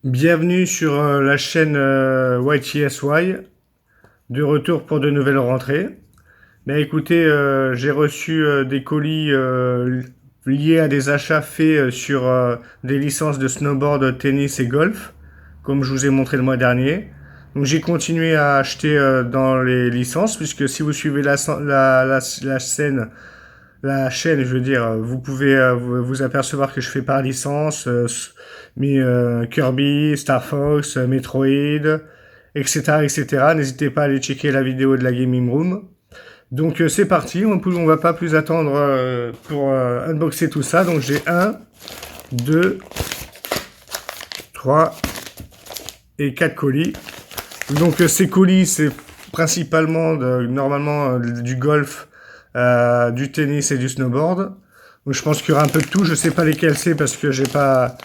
Bienvenue sur la chaîne YTSY, de retour pour de nouvelles rentrées. Ben écoutez, j'ai reçu des colis liés à des achats faits sur des licences de snowboard, tennis et golf, comme je vous ai montré le mois dernier. Donc j'ai continué à acheter dans les licences, puisque si vous suivez la chaîne, je veux dire, vous pouvez vous apercevoir que je fais par licence, Kirby, Star Fox, Metroid, etc., etc. N'hésitez pas à aller checker la vidéo de la Gaming Room. Donc c'est parti, on va pas plus attendre pour unboxer tout ça. Donc j'ai 1, 2, 3 et 4 colis. Donc ces colis, c'est principalement normalement du golf, du tennis et du snowboard. Donc je pense qu'il y aura un peu de tout. Je sais pas lesquels c'est parce que j'ai pas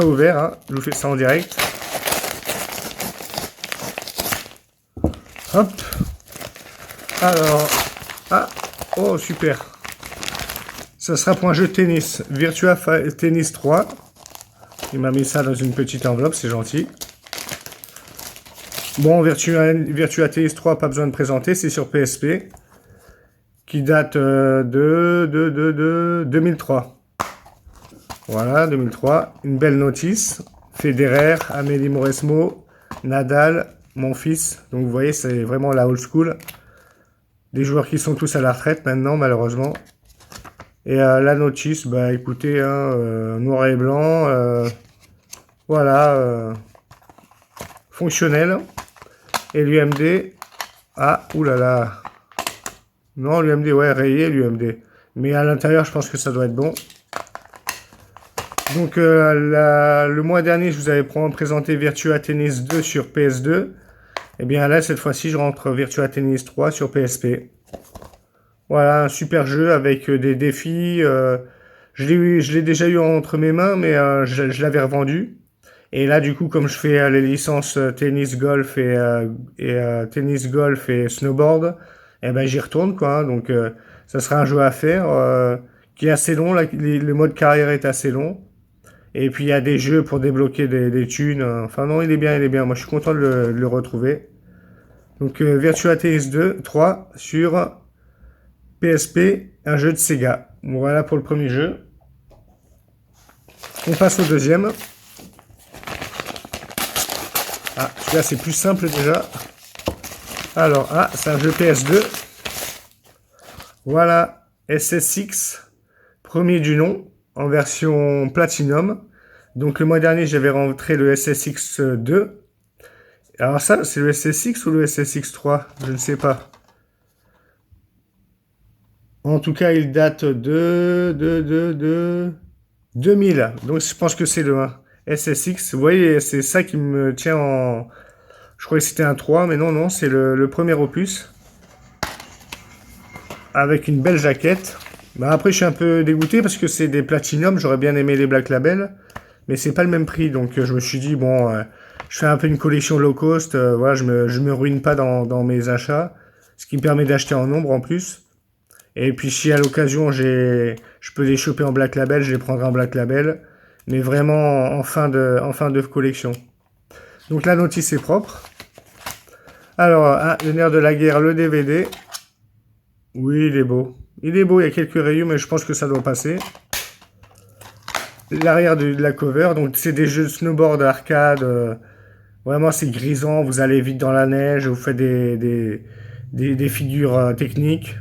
ouvert. Hein. Je vous fais ça en direct. Hop. Alors, oh super. Ça sera pour un jeu de tennis, Virtua Tennis 3. Il m'a mis ça dans une petite enveloppe, c'est gentil. Bon, Virtua Tennis 3, pas besoin de présenter, c'est sur PSP, qui date de 2003. Voilà, 2003. Une belle notice. Federer, Amélie Mauresmo, Nadal, mon fils. Donc vous voyez, c'est vraiment la old school. Des joueurs qui sont tous à la retraite maintenant, malheureusement. Et la notice, bah écoutez, hein, noir et blanc. Voilà. Fonctionnel. Et l'UMD. Ah, oulala. Non, l'UMD, ouais, rayé l'UMD. Mais à l'intérieur, je pense que ça doit être bon. Donc, le mois dernier, je vous avais présenté Virtua Tennis 2 sur PS2. Et bien là, cette fois-ci, je rentre Virtua Tennis 3 sur PSP. Voilà, un super jeu avec des défis. Je l'ai déjà eu entre mes mains, mais je l'avais revendu. Et là, du coup, comme je fais les licences tennis, golf tennis, golf et snowboard, eh ben j'y retourne quoi. Donc, ça sera un jeu à faire qui est assez long. Là, le mode carrière est assez long. Et puis il y a des jeux pour débloquer des thunes. Enfin non, il est bien, il est bien. Moi, je suis content de le retrouver. Donc, Virtua Tennis 2, 3 sur PSP, un jeu de Sega. Voilà pour le premier jeu. On passe au deuxième. Ah, celui-là c'est plus simple déjà. Alors, c'est un jeu PS2. Voilà, SSX, premier du nom, en version Platinum. Donc le mois dernier, j'avais rentré le SSX 2. Alors ça, c'est le SSX ou le SSX 3? Je ne sais pas. En tout cas, il date de 2000. Donc je pense que c'est le 1. SSX, vous voyez, c'est ça qui me tient en... Je croyais que c'était un 3, mais non, non, c'est le premier opus. Avec une belle jaquette. Bah après, je suis un peu dégoûté parce que c'est des Platinum. J'aurais bien aimé les Black Label. Mais c'est pas le même prix. Donc je me suis dit, bon, je fais un peu une collection low cost. Voilà, je me ruine pas dans mes achats. Ce qui me permet d'acheter en nombre en plus. Et puis si à l'occasion je peux les choper en Black Label, je les prendrai en Black Label. Mais vraiment en fin de collection. Donc la notice est propre. Alors, le nerf de la guerre, le DVD. Oui, il est beau. Il est beau, il y a quelques rayures, mais je pense que ça doit passer. L'arrière de la cover, donc c'est des jeux de snowboard arcade. Vraiment, c'est grisant, vous allez vite dans la neige, vous faites des figures techniques.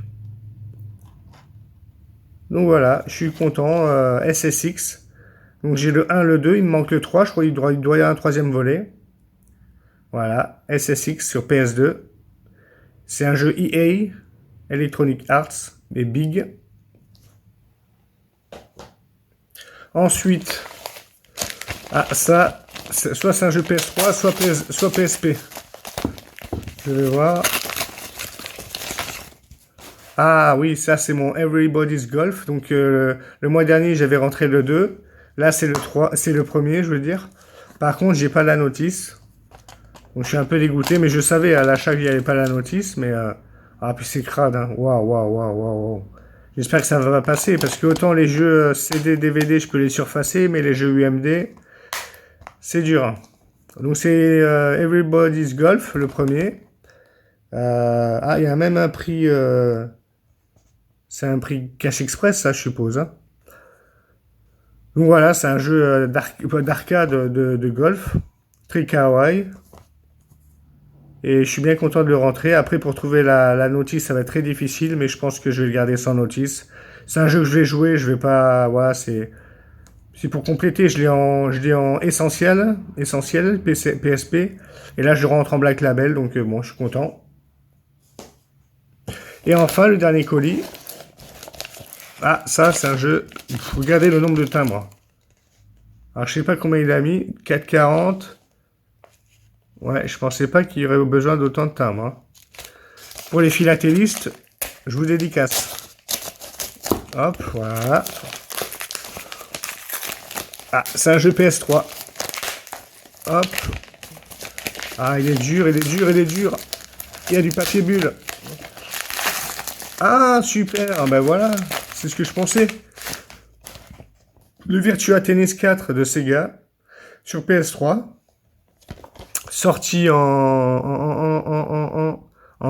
Donc voilà, je suis content. SSX. Donc j'ai le 1, le 2, il me manque le 3, je crois qu'il doit y avoir un troisième volet. Voilà, SSX sur PS2. C'est un jeu EA, Electronic Arts, et Big. Ensuite, ça, soit c'est un jeu PS3, soit PSP. Je vais voir. Ah oui, ça c'est mon Everybody's Golf. Donc le mois dernier, j'avais rentré le 2. Là, c'est le 3, c'est le premier, je veux dire. Par contre, j'ai pas la notice. Donc je suis un peu dégoûté, mais je savais à l'achat qu'il n'y avait pas la notice. Mais puis c'est crade. Hein. Waouh, waouh, waouh, waouh. J'espère que ça va passer, parce que autant les jeux CD, DVD, je peux les surfacer, mais les jeux UMD, c'est dur. Hein. Donc c'est Everybody's Golf, le premier. Il y a même un prix... c'est un prix Cash Express, ça, je suppose. Hein. Donc voilà, c'est un jeu d'arcade de golf. Très kawaii. Et je suis bien content de le rentrer. Après, pour trouver la notice, ça va être très difficile, mais je pense que je vais le garder sans notice. C'est un jeu que je vais jouer, je vais pas... Voilà, c'est pour compléter, je l'ai en essentiel, PSP. Et là, je rentre en Black Label, donc bon, je suis content. Et enfin, le dernier colis. Ah, ça, c'est un jeu... Regardez le nombre de timbres. Alors, je sais pas combien il a mis. 4,40. Ouais, je pensais pas qu'il y aurait besoin d'autant de timbres. Hein. Pour les philatélistes, je vous dédicace. Hop, voilà. Ah, c'est un jeu PS3. Hop. Ah, il est dur, il est dur, il est dur. Il y a du papier bulle. Ah, super. Ah, ben voilà, c'est ce que je pensais. Le Virtua Tennis 4 de Sega sur PS3. Sorti en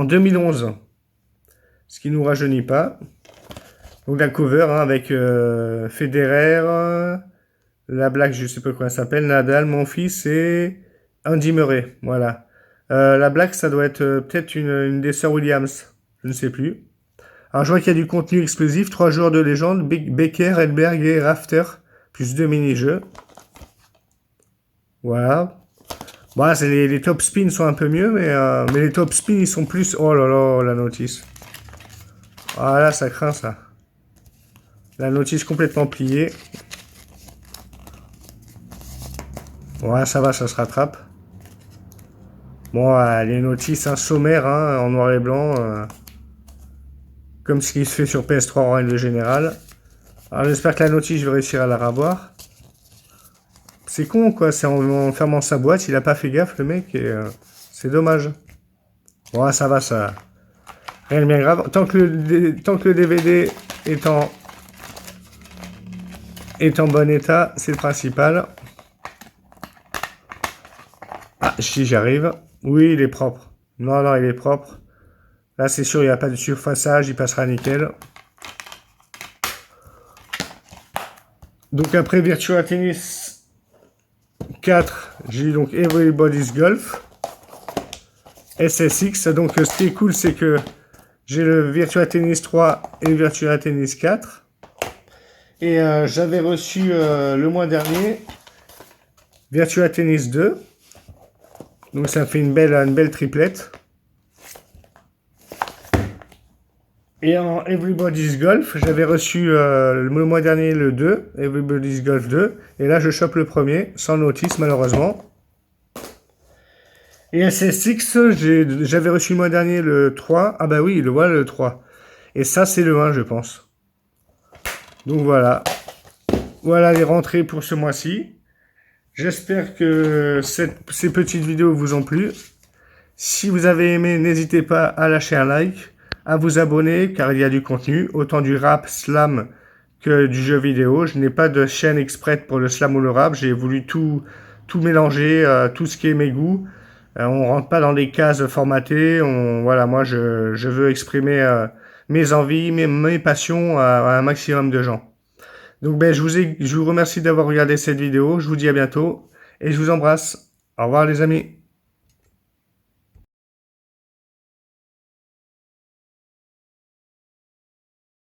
2011. Ce qui nous rajeunit pas. Donc la cover hein, avec Federer, la Black, je sais pas comment elle s'appelle, Nadal, mon fils et Andy Murray. Voilà. La Black, ça doit être peut-être une des sœurs Williams. Je ne sais plus. Alors je vois qu'il y a du contenu exclusif. 3 joueurs de légende, Becker, Edberg et Rafter. Plus 2 mini-jeux. Voilà. Bon, les top spins sont un peu mieux, mais les top spins, ils sont plus... Oh là là, la notice. Ah là, ça craint, ça. La notice complètement pliée. Ouais, ça va, ça se rattrape. Bon, les notices, hein, sommaires, hein, en noir et blanc. Comme ce qui se fait sur PS3 en règle générale. Alors, j'espère que la notice, je vais réussir à la revoir. C'est con, quoi. C'est en fermant sa boîte, il a pas fait gaffe, le mec. Et c'est dommage. Bon, ça va, ça... Rien de bien grave. Tant que le DVD est en bon état, c'est le principal. Ah, si j'arrive. Oui, il est propre. Non, non, il est propre. Là, c'est sûr, il n'y a pas de surfaçage, il passera nickel. Donc après Virtua Tennis 4, j'ai donc Everybody's Golf. SSX. Donc ce qui est cool, c'est que j'ai le Virtua Tennis 3 et le Virtua Tennis 4. Et j'avais reçu le mois dernier Virtua Tennis 2. Donc ça fait une belle triplette. Et en Everybody's Golf, j'avais reçu le mois dernier le 2, Everybody's Golf 2. Et là, je chope le premier, sans notice malheureusement. Et SSX, j'avais reçu le mois dernier le 3. Ah bah oui, voilà le 3. Et ça, c'est le 1, je pense. Donc voilà. Voilà les rentrées pour ce mois-ci. J'espère que ces petites vidéos vous ont plu. Si vous avez aimé, n'hésitez pas à lâcher un like, à vous abonner, car il y a du contenu, autant du rap, slam que du jeu vidéo. Je n'ai pas de chaîne exprès pour le slam ou le rap. J'ai voulu tout mélanger, tout ce qui est mes goûts. On rentre pas dans des cases formatées. Voilà, moi, je veux exprimer mes envies, mes passions à un maximum de gens. Donc, je vous remercie d'avoir regardé cette vidéo. Je vous dis à bientôt et je vous embrasse. Au revoir, les amis.